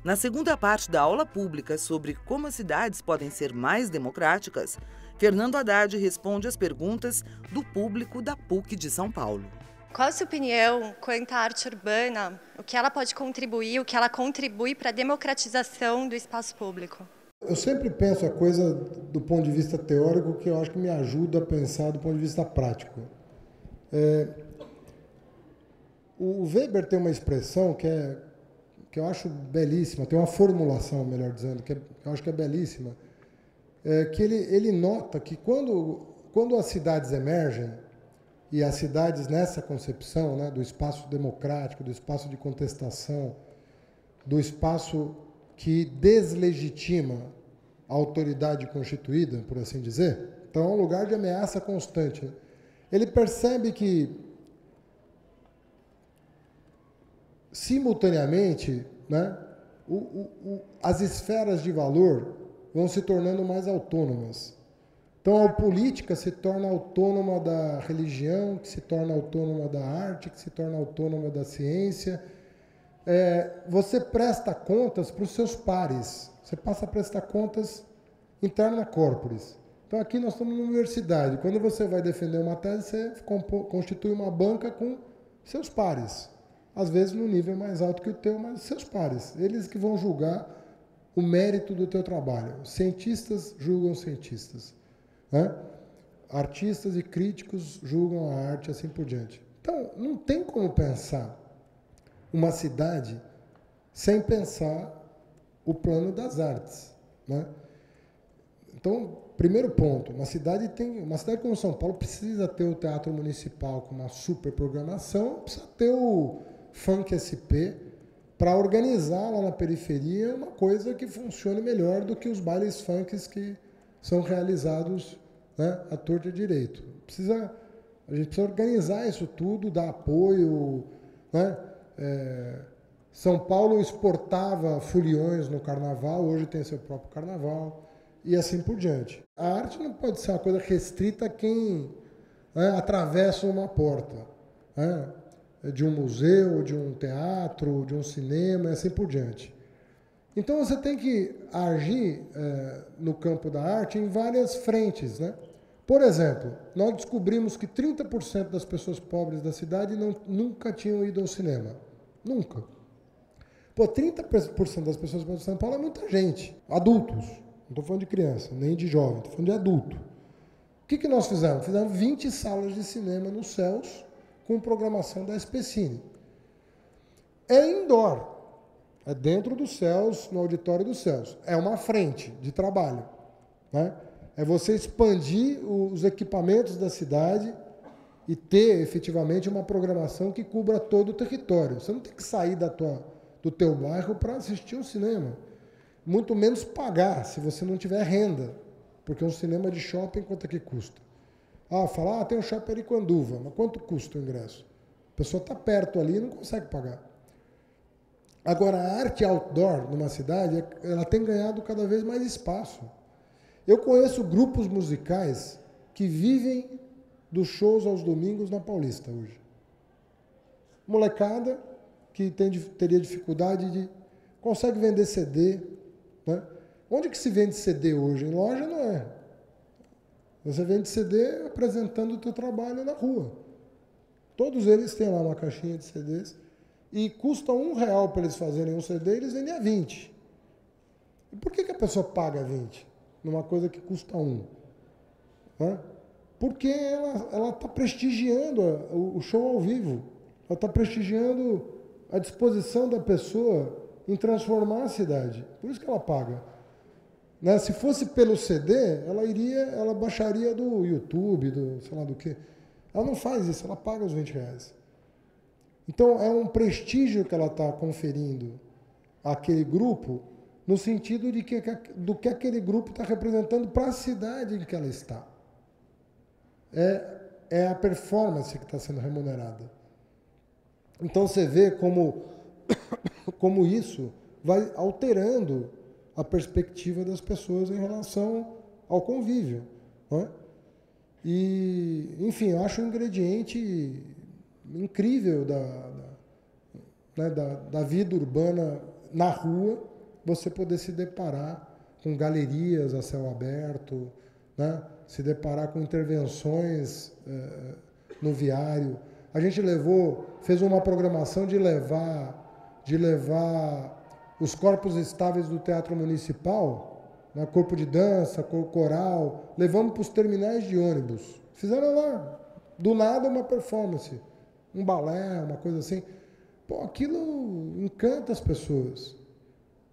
Na segunda parte da aula pública sobre como as cidades podem ser mais democráticas, Fernando Haddad responde às perguntas do público da PUC de São Paulo. Qual a sua opinião quanto à arte urbana, o que ela pode contribuir, o que ela contribui para a democratização do espaço público? Eu sempre penso a coisa do ponto de vista teórico que eu acho que me ajuda a pensar do ponto de vista prático. O Weber tem uma expressão que eu acho belíssima, tem uma formulação, melhor dizendo, que eu acho que é belíssima, que ele nota que quando as cidades emergem, e as cidades nessa concepção, né, do espaço democrático, do espaço de contestação, do espaço que deslegitima a autoridade constituída, por assim dizer, então é um lugar de ameaça constante. Ele percebe que, simultaneamente, né, as esferas de valor vão se tornando mais autônomas. Então, a política se torna autônoma da religião, que se torna autônoma da arte, que se torna autônoma da ciência. Você presta contas para os seus pares. Você passa a prestar contas interna corporis. Então, aqui nós estamos na universidade. Quando você vai defender uma tese, você constitui uma banca com seus pares. Às vezes, no nível mais alto que o teu, mas seus pares. Eles que vão julgar o mérito do teu trabalho. Cientistas julgam cientistas. Artistas e críticos julgam a arte, assim por diante. Então, não tem como pensar uma cidade sem pensar o plano das artes, né? Então, primeiro ponto, uma cidade como São Paulo precisa ter o Teatro Municipal com uma super programação, precisa ter o Funk SP para organizar lá na periferia uma coisa que funcione melhor do que os bailes funks que são realizados, né, à torta e direito. A gente precisa organizar isso tudo, dar apoio, né? São Paulo exportava foliões no carnaval, hoje tem seu próprio carnaval, e assim por diante. A arte não pode ser uma coisa restrita a quem, né, atravessa uma porta, né, de um museu, de um teatro, de um cinema, e assim por diante. Então, você tem que agir no campo da arte em várias frentes, né? Por exemplo, nós descobrimos que 30% das pessoas pobres da cidade nunca tinham ido ao cinema. Nunca. 30% das pessoas pobres de São Paulo é muita gente. Adultos. Não estou falando de criança, nem de jovem, estou falando de adulto. O que nós fizemos? Fizemos 20 salas de cinema nos céus com programação da SPCine. É indoor. É dentro dos céus, no auditório dos céus. É uma frente de trabalho, né? É você expandir os equipamentos da cidade e ter, efetivamente, uma programação que cubra todo o território. Você não tem que sair do teu bairro para assistir um cinema. Muito menos pagar, se você não tiver renda. Porque um cinema de shopping, quanto é que custa? Tem um shopping Aricanduva, mas quanto custa o ingresso? A pessoa está perto ali e não consegue pagar. Agora, a arte outdoor numa cidade, ela tem ganhado cada vez mais espaço. Eu conheço grupos musicais que vivem dos shows aos domingos na Paulista hoje. Molecada que teria dificuldade de... consegue vender CD, né? Onde que se vende CD hoje? Em loja não é. Você vende CD apresentando o teu trabalho na rua. Todos eles têm lá uma caixinha de CDs e custa R$1 para eles fazerem um CD, eles vendem a 20. E por que a pessoa paga 20 numa coisa que custa 1? Porque ela está prestigiando o show ao vivo. Ela está prestigiando a disposição da pessoa em transformar a cidade. Por isso que ela paga. Né? Se fosse pelo CD, ela baixaria do YouTube, sei lá do quê. Ela não faz isso, ela paga os R$20. Então, é um prestígio que ela está conferindo àquele grupo, no sentido do que aquele grupo está representando para a cidade em que ela está. É a performance que está sendo remunerada. Então, você vê como isso vai alterando a perspectiva das pessoas em relação ao convívio, né? E, enfim, eu acho um ingrediente incrível da vida urbana na rua, você poder se deparar com galerias a céu aberto, né? Se deparar com intervenções no viário. A gente fez uma programação de levar os corpos estáveis do Teatro Municipal, né? Corpo de dança, coral, levando para os terminais de ônibus. Fizeram lá, do nada, uma performance, um balé, uma coisa assim. Pô, aquilo encanta as pessoas.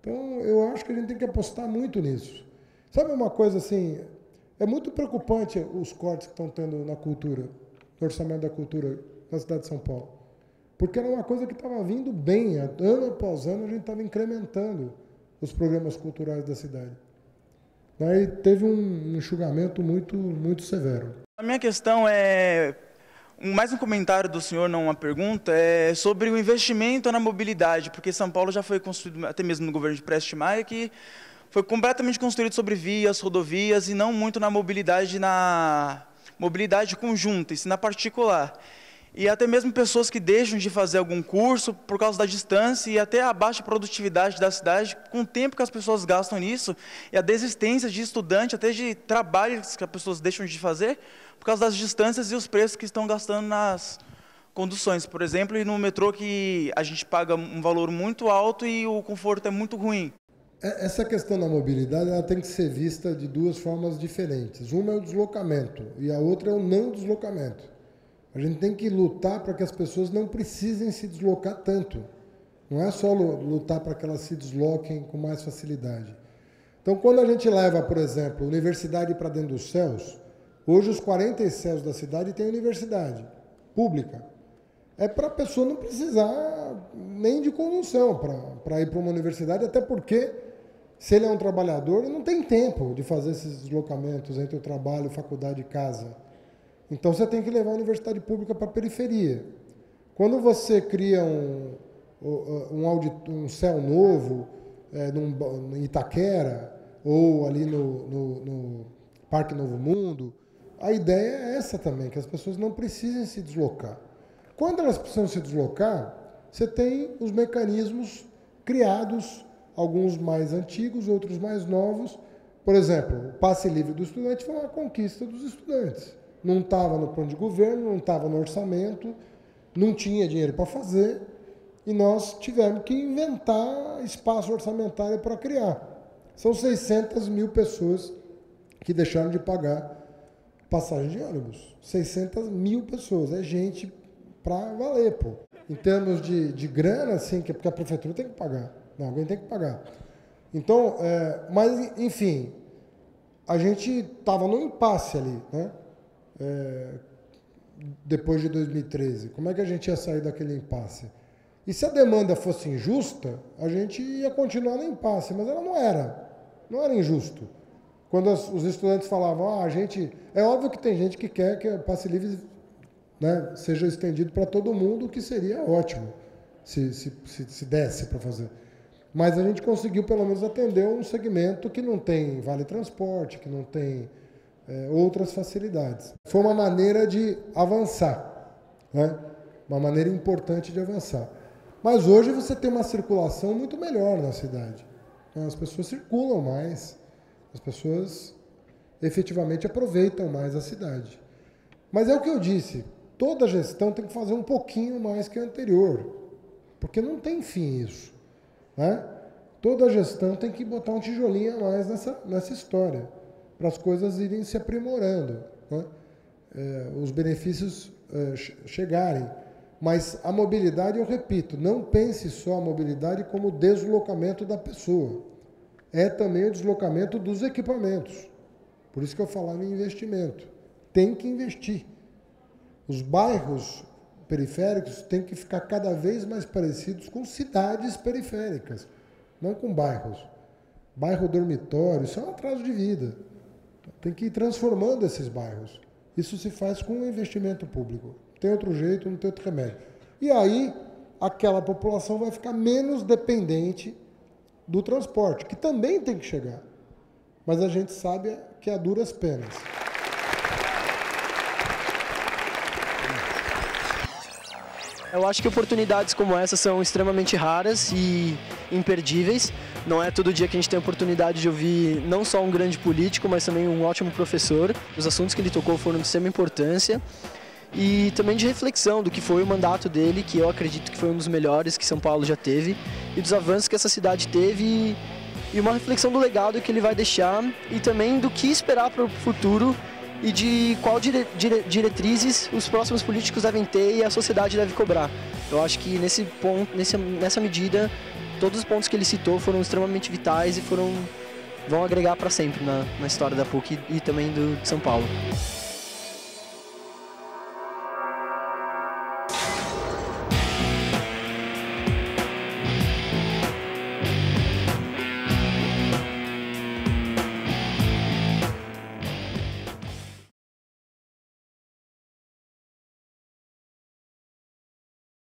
Então, eu acho que a gente tem que apostar muito nisso. Sabe uma coisa assim, é muito preocupante os cortes que estão tendo na cultura, no orçamento da cultura na cidade de São Paulo. Porque era uma coisa que estava vindo bem, ano após ano a gente estava incrementando os programas culturais da cidade. Aí teve um enxugamento muito severo. A minha questão é, mais um comentário do senhor, não uma pergunta, é sobre o investimento na mobilidade, porque São Paulo já foi construído, até mesmo no governo de Prestes Maia, que foi completamente construído sobre vias, rodovias, e não muito na mobilidade conjunta, e sim na particular. E até mesmo pessoas que deixam de fazer algum curso por causa da distância e até a baixa produtividade da cidade, com o tempo que as pessoas gastam nisso, e a desistência de estudante, até de trabalhos que as pessoas deixam de fazer, por causa das distâncias e os preços que estão gastando nas conduções. Por exemplo, e no metrô que a gente paga um valor muito alto e o conforto é muito ruim. Essa questão da mobilidade ela tem que ser vista de duas formas diferentes. Uma é o deslocamento e a outra é o não deslocamento. A gente tem que lutar para que as pessoas não precisem se deslocar tanto. Não é só lutar para que elas se desloquem com mais facilidade. Então, quando a gente leva, por exemplo, a universidade para dentro dos céus, hoje os 40 céus da cidade têm universidade pública. É para a pessoa não precisar nem de condução para ir para uma universidade, até porque, se ele é um trabalhador, ele não tem tempo de fazer esses deslocamentos entre o trabalho, faculdade e casa. Então, você tem que levar a universidade pública para a periferia. Quando você cria um céu novo, em Itaquera, ou ali no Parque Novo Mundo, a ideia é essa também, que as pessoas não precisem se deslocar. Quando elas precisam se deslocar, você tem os mecanismos criados, alguns mais antigos, outros mais novos. Por exemplo, o passe livre do estudante foi uma conquista dos estudantes. Não estava no plano de governo, não estava no orçamento, não tinha dinheiro para fazer, e nós tivemos que inventar espaço orçamentário para criar. São 600 mil pessoas que deixaram de pagar passagem de ônibus. 600 mil pessoas, é gente para valer, pô. Em termos de grana, assim, que é porque a prefeitura tem que pagar, não, alguém tem que pagar. Então, mas, enfim, a gente estava no impasse ali, né? Depois de 2013. Como é que a gente ia sair daquele impasse? E se a demanda fosse injusta, a gente ia continuar no impasse, mas ela não era injusto. Quando os estudantes falavam, é óbvio que tem gente que quer que o passe livre, né, seja estendido para todo mundo, o que seria ótimo, se desse para fazer. Mas a gente conseguiu, pelo menos, atender um segmento que não tem vale transporte, que não tem outras facilidades. Foi uma maneira de avançar, né? Uma maneira importante de avançar. Mas hoje você tem uma circulação muito melhor na cidade. As pessoas circulam mais, as pessoas efetivamente aproveitam mais a cidade. Mas é o que eu disse, toda gestão tem que fazer um pouquinho mais que a anterior, porque não tem fim isso, né? Toda gestão tem que botar um tijolinho a mais nessa história, para as coisas irem se aprimorando, né? Os benefícios chegarem. Mas a mobilidade, eu repito, não pense só a mobilidade como deslocamento da pessoa. É também o deslocamento dos equipamentos. Por isso que eu falava em investimento. Tem que investir. Os bairros periféricos têm que ficar cada vez mais parecidos com cidades periféricas, não com bairros. Bairro dormitório, isso é um atraso de vida. Tem que ir transformando esses bairros. Isso se faz com um investimento público. Tem outro jeito, não tem outro remédio. E aí, aquela população vai ficar menos dependente do transporte, que também tem que chegar. Mas a gente sabe que é a duras penas. Eu acho que oportunidades como essa são extremamente raras e imperdíveis. Não é todo dia que a gente tem a oportunidade de ouvir não só um grande político, mas também um ótimo professor. Os assuntos que ele tocou foram de extrema importância e também de reflexão do que foi o mandato dele, que eu acredito que foi um dos melhores que São Paulo já teve, e dos avanços que essa cidade teve e uma reflexão do legado que ele vai deixar e também do que esperar para o futuro e de qual diretrizes os próximos políticos devem ter e a sociedade deve cobrar. Eu acho que nesse ponto, nessa medida, todos os pontos que ele citou foram extremamente vitais e vão agregar para sempre na história da PUC e também de São Paulo.